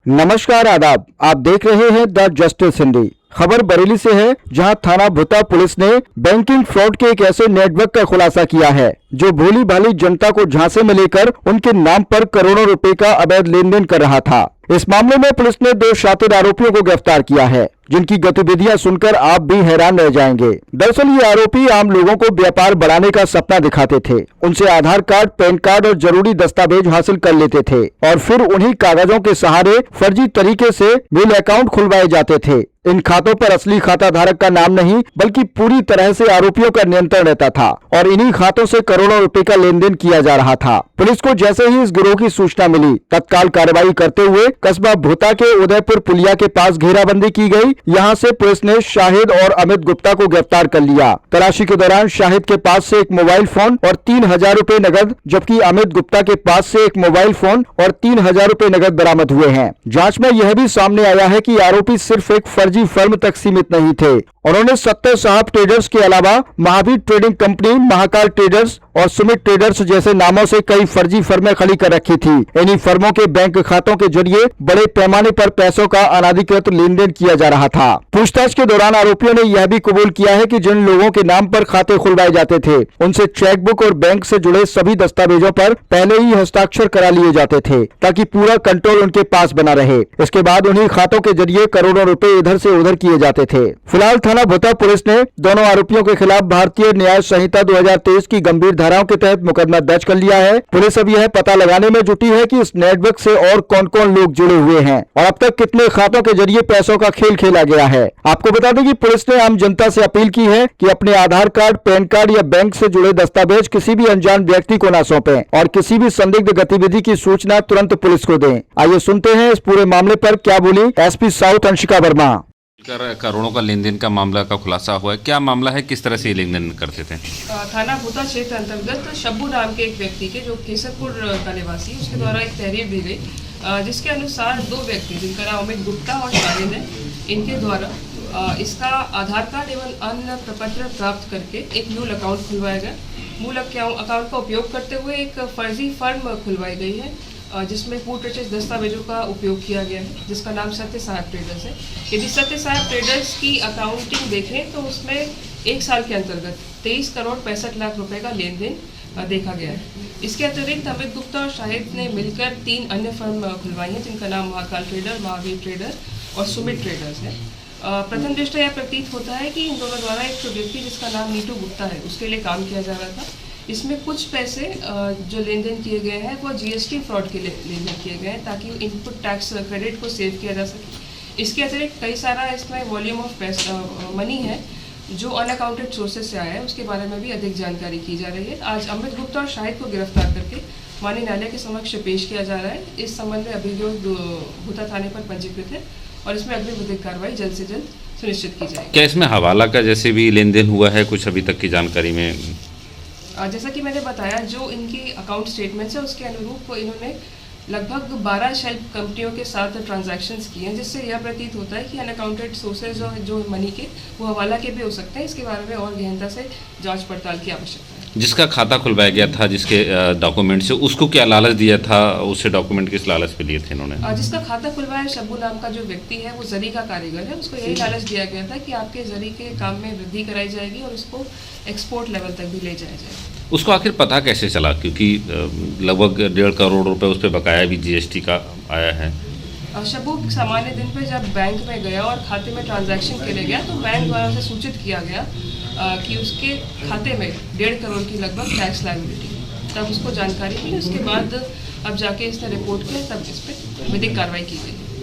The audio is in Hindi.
नमस्कार, आदाब। आप देख रहे हैं द जस्टिस हिंदी। खबर बरेली से है, जहां थाना भुता पुलिस ने बैंकिंग फ्रॉड के एक ऐसे नेटवर्क का खुलासा किया है जो भोली भाली जनता को झांसे में लेकर उनके नाम पर करोड़ों रुपए का अवैध लेन देन कर रहा था। इस मामले में पुलिस ने 2 शातिर आरोपियों को गिरफ्तार किया है, जिनकी गतिविधियां सुनकर आप भी हैरान रह जाएंगे। दरअसल ये आरोपी आम लोगों को व्यापार बढ़ाने का सपना दिखाते थे। उनसे आधार कार्ड, पैन कार्ड और जरूरी दस्तावेज हासिल कर लेते थे और फिर उन्हीं कागजों के सहारे फर्जी तरीके से मेल अकाउंट खुलवाए जाते थे। इन खातों पर असली खाता धारक का नाम नहीं, बल्कि पूरी तरह से आरोपियों का नियंत्रण रहता था और इन्हीं खातों से करोड़ों रुपए का लेन देन किया जा रहा था। पुलिस को जैसे ही इस गिरोह की सूचना मिली, तत्काल कार्रवाई करते हुए कस्बा भुता के उदयपुर पुलिया के पास घेराबंदी की गई। यहाँ से पुलिस ने शाहिद और अमित गुप्ता को गिरफ्तार कर लिया। तलाशी के दौरान शाहिद के पास से एक मोबाइल फोन और 3000 रुपए नकद, जबकि अमित गुप्ता के पास से एक मोबाइल फोन और 3000 रुपए नकद बरामद हुए हैं। जांच में यह भी सामने आया है कि आरोपी सिर्फ एक फर्जी फर्म तक सीमित नहीं थे। उन्होंने सत्तर साहब ट्रेडर्स के अलावा Mahavir trading company, Mahakal traders और सुमित ट्रेडर्स जैसे नामों से कई फर्जी फर्में खड़ी कर रखी थी। इन्हीं फर्मों के बैंक खातों के जरिए बड़े पैमाने पर पैसों का अनाधिकृत लेन देन किया जा रहा था। पूछताछ के दौरान आरोपियों ने यह भी कबूल किया है कि जिन लोगों के नाम पर खाते खुलवाए जाते थे, उनसे चेकबुक और बैंक से जुड़े सभी दस्तावेजों पर पहले ही हस्ताक्षर करा लिए जाते थे, ताकि पूरा कंट्रोल उनके पास बना रहे। इसके बाद उन्हीं खातों के जरिए करोड़ों रुपए इधर से उधर किए जाते थे। फिलहाल थाना भुता पुलिस ने दोनों आरोपियों के खिलाफ भारतीय न्याय संहिता 2023 की गंभीर धाराओं के तहत मुकदमा दर्ज कर लिया है। पुलिस अब यह पता लगाने में जुटी है कि इस नेटवर्क से और कौन कौन लोग जुड़े हुए हैं और अब तक कितने खातों के जरिए पैसों का खेल खेला गया है। आपको बता दें कि पुलिस ने आम जनता से अपील की है कि अपने आधार कार्ड, पैन कार्ड या बैंक से जुड़े दस्तावेज किसी भी अनजान व्यक्ति को न सौंपें और किसी भी संदिग्ध गतिविधि की सूचना तुरंत पुलिस को दें। आइए सुनते हैं इस पूरे मामले पर क्या बोली एसपी साउथ अंशिका वर्मा। करोड़ों का लेन देन का मामला का खुलासा हुआ है, क्या मामला है, किस तरह से ये लेन देन करते थे? थाना भुता क्षेत्र अंतर्गत शब्बू नाम के एक व्यक्ति के, जो केसरपुर का निवासी, उसके द्वारा एक तहरीर दी गई, जिसके अनुसार 2 व्यक्ति जिनका नाम अमित गुप्ता और शाहिद है, इनके द्वारा इसका आधार कार्ड एवं अन्य प्रपत्र प्राप्त करके एक मूल अकाउंट खुलवाया गया। मूल अकाउंट का उपयोग करते हुए एक फर्जी फर्म खुलवाई गई है, जिसमें पूर्व रचित दस्तावेजों का उपयोग किया गया है, जिसका नाम सत्य साहब ट्रेडर्स है। यदि सत्य साहब ट्रेडर्स की अकाउंटिंग देखें तो उसमें 1 साल के अंतर्गत 23 करोड़ 65 लाख रुपए का लेन देन देखा गया है। इसके अतिरिक्त अमित गुप्ता और शाहिद ने मिलकर 3 अन्य फर्म खुलवाई हैं, जिनका नाम महाकाल ट्रेडर, महावीर ट्रेडर और सुमित ट्रेडर्स है। प्रथम दृष्टया यह प्रतीत होता है कि इन दोनों द्वारा एक व्यक्ति जिसका नाम नीटू गुप्ता है, उसके लिए काम किया जा रहा था। इसमें कुछ पैसे जो लेन देन किए गए हैं वो जीएसटी फ्रॉड के लिए लेन देन किए गए हैं, ताकि इनपुट टैक्स क्रेडिट को सेव किया जा सके। इसके अतिरिक्त कई सारा इसमें वॉल्यूम ऑफ मनी है जो अनअकाउंटेड सोर्सेज से आया है, उसके बारे में भी अधिक जानकारी की जा रही है। आज अमित गुप्ता और शाहिद को गिरफ्तार करके माननीय न्यायालय के समक्ष पेश किया जा रहा है। इस संबंध में अभियोग भुता थाने पर पंजीकृत है और इसमें अग्रिम विधिक कार्रवाई जल्द से जल्द सुनिश्चित की जाएगी। क्या इसमें हवाला का जैसे भी लेन देन हुआ है कुछ अभी तक की जानकारी में? जैसा कि मैंने बताया, जो इनकी अकाउंट स्टेटमेंट्स है उसके अनुरूप इन्होंने लगभग 12 शेल कंपनियों के साथ ट्रांजैक्शंस किए हैं, जिससे यह प्रतीत होता है कि अनअकाउंटेड सोर्सेज जो मनी के वो हवाला के भी हो सकते हैं। इसके बारे में और गहनता से जांच पड़ताल की आवश्यकता है। जिसका खाता खुलवाया गया था, जिसके डॉक्यूमेंट से, उसको क्या लालच दिया था? उससे डॉक्यूमेंट किस लालच पे लिए थे इन्होंने? जिसका खाता खुलवाया शब्बू नाम का जो व्यक्ति है, वो जरी का कारीगर है। उसको यही लालच दिया गया था कि आपके जरी के काम में वृद्धि कराई जाएगी और उसको एक्सपोर्ट लेवल तक भी ले जाया जाएगा। उसको आखिर पता कैसे चला? क्योंकि लगभग 1.5 करोड़ रुपए उस पर बकाया भी जीएसटी का आया है। शब्बू सामान्य दिन पे जब बैंक में गया और खाते में ट्रांजैक्शन के लिए गया, तो बैंक द्वारा उसे सूचित किया गया कि उसके खाते में 1.5 करोड़ की लगभग टैक्स लायबिलिटी। तब उसको जानकारी मिली, उसके बाद अब जाके इसने रिपोर्ट किया, तब इस पर विधिक कार्रवाई की गई।